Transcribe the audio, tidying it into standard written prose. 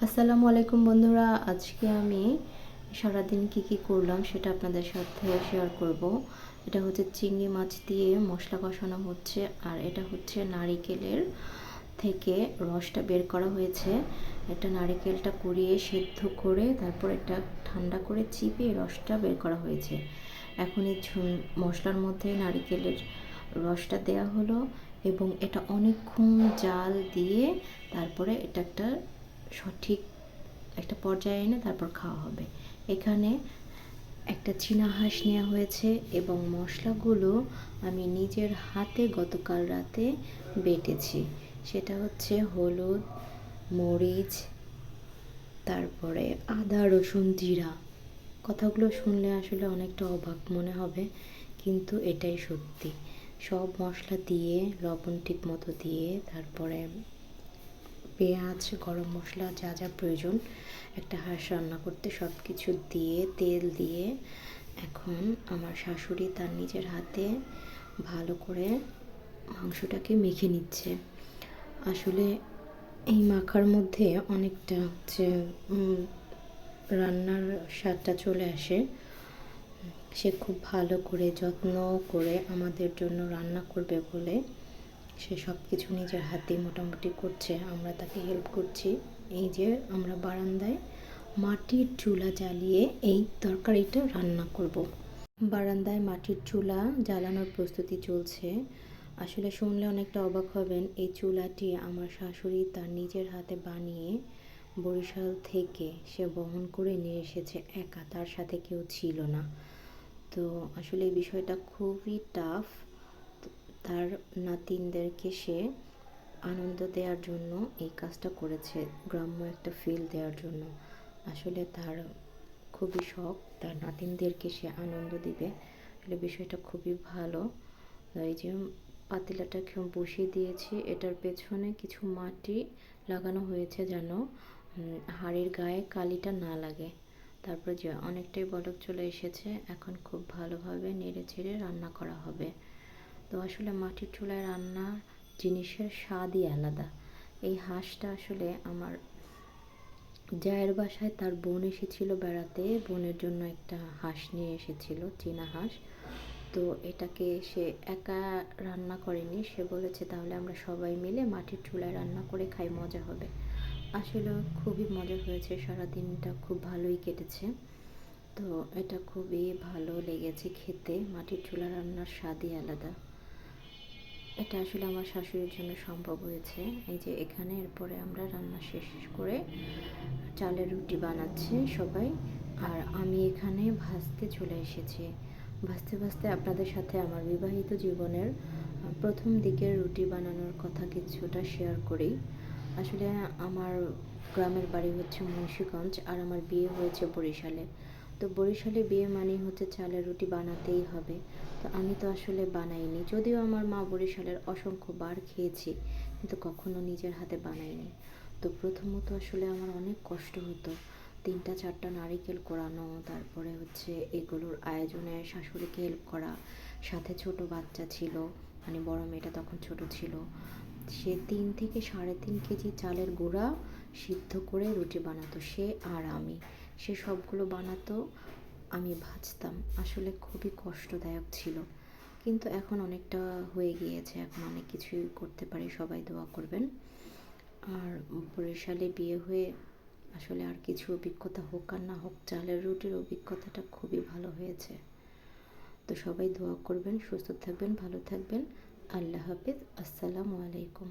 আসসালামু আলাইকুম বন্ধুরা, আজকে আমি সারাদিন কি করলাম সেটা আপনাদের সাথে শেয়ার করব। এটা হচ্ছে চিংড়ি মাছ দিয়ে মশলা কষানো হচ্ছে, আর এটা হচ্ছে নারিকেলের থেকে রসটা বের করা হয়েছে। এটা নারিকেলটা কুড়িয়ে সেদ্ধ করে তারপর এটা ঠান্ডা করে চিপে রসটা বের করা হয়েছে। এখন এই মশলার মধ্যে নারিকেলের রসটা দেয়া হলো এবং এটা অনেকক্ষণ জাল দিয়ে তারপরে এটা একটা সঠিক একটা পর্যায়ে এনে তারপর খাওয়া হবে। এখানে একটা চীনা হাঁস নেওয়া হয়েছে এবং মশলাগুলো আমি নিজের হাতে গতকাল রাতে বেটেছি। সেটা হচ্ছে হলুদ, মরিচ, তারপরে আদা, রসুন, জিরা। কথাগুলো শুনলে আসলে অনেকটা অবাক মনে হবে, কিন্তু এটাই সত্যি। সব মশলা দিয়ে লবণ ঠিক মতো দিয়ে তারপরে পেঁয়াজ, গরম মশলা যা যা প্রয়োজন একটা হাঁস রান্না করতে সব কিছু দিয়ে তেল দিয়ে এখন আমার শাশুড়ি তার নিজের হাতে ভালো করে মাংসটাকে মেখে নিচ্ছে। আসলে এই মাখার মধ্যে অনেকটা হচ্ছে রান্নার স্বাদটা চলে আসে। সে খুব ভালো করে যত্ন করে আমাদের জন্য রান্না করবে বলে সে সব কিছু নিজের হাতে মোটামুটি করছে, আমরা তাকে হেল্প করছি। এই যে আমরা বারান্দায় মাটির চুলা জ্বালিয়ে এই তরকারিটা রান্না করব। বারান্দায় মাটির চুলা জ্বালানোর প্রস্তুতি চলছে। আসলে শুনলে অনেকটা অবাক হবেন, এই চুলাটি আমার শাশুড়ি তার নিজের হাতে বানিয়ে বরিশাল থেকে সে বহন করে নিয়ে এসেছে একা, তার সাথে কেউ ছিল না। তো আসলে এই বিষয়টা খুবই টাফ। তার নাতিনদেরকে সে আনন্দ দেওয়ার জন্য এই কাজটা করেছে, গ্রাম্য একটা ফিল দেওয়ার জন্য। আসলে তার খুবই শখ তার নাতিনদেরকে সে আনন্দ দিবে। আসলে বিষয়টা খুবই ভালো। এই যে পাতিলাটাকে বসিয়ে দিয়েছি, এটার পেছনে কিছু মাটি লাগানো হয়েছে যেন হাঁড়ির গায়ে কালিটা না লাগে। তারপরে যে অনেকটাই বলক চলে এসেছে, এখন খুব ভালোভাবে নেড়ে চেড়ে রান্না করা হবে। তো আসলে মাটির চুলায় রান্নার জিনিসের স্বাদই আলাদা। এই হাঁসটা আসলে আমার জায়ের বাসায় তার বোন এসেছিল বেড়াতে, বোনের জন্য একটা হাঁস নিয়ে এসেছিল, চীনা হাঁস। তো এটাকে সে একা রান্না করেনি, সে বলেছে তাহলে আমরা সবাই মিলে মাটির চুলায় রান্না করে খাই, মজা হবে। আসলে খুবই মজা হয়েছে, সারাদিনটা খুব ভালোই কেটেছে। তো এটা খুবই ভালো লেগেছে খেতে, মাটির চুলা রান্নার স্বাদই আলাদা। এটা আসলে আমার শাশুড়ির জন্য সম্ভব হয়েছে। এই যে এখানে এরপরে আমরা রান্না শেষ করে চালের রুটি বানাচ্ছে সবাই, আর আমি এখানে ভাজতে চলে এসেছি। ভাজতে ভাজতে আপনাদের সাথে আমার বিবাহিত জীবনের প্রথম দিকের রুটি বানানোর কথা কিছুটা শেয়ার করি। আসলে আমার গ্রামের বাড়ি হচ্ছে মুন্সিগঞ্জ, আর আমার বিয়ে হয়েছে বরিশালে। তো বরিশালে বিয়ে মানেই হচ্ছে চালের রুটি বানাতেই হবে। তো আমি তো আসলে বানাইনি, যদিও আমার মা বরিশালের অসংখ্য বার খেয়েছি, কিন্তু কখনো নিজের হাতে বানাইনি। তো প্রথমত আসলে আমার অনেক কষ্ট হতো, 3-4টা নারিকেল কোড়ানো, তারপরে হচ্ছে এগুলোর আয়োজনে শাশুড়িকে হেল্প করা, সাথে ছোট বাচ্চা ছিল, মানে বড় মেয়েটা তখন ছোট ছিল। সে 3 থেকে 3.5 কেজি চালের গুঁড়া সিদ্ধ করে রুটি বানাতো সে, আর আমি সে সবগুলো বানাতো, আমি ভাজতাম। আসলে খুবই কষ্টদায়ক ছিল, কিন্তু এখন অনেকটা হয়ে গিয়েছে, এখন অনেক কিছুই করতে পারি, সবাই দোয়া করবেন। আর বরিশালে বিয়ে হয়ে আসলে আর কিছু অভিজ্ঞতা হোক আর না হোক, চালের রুটির অভিজ্ঞতাটা খুবই ভালো হয়েছে। তো সবাই দোয়া করবেন, সুস্থ থাকবেন, ভালো থাকবেন। আল্লাহ হাফিজ, আসসালামু আলাইকুম।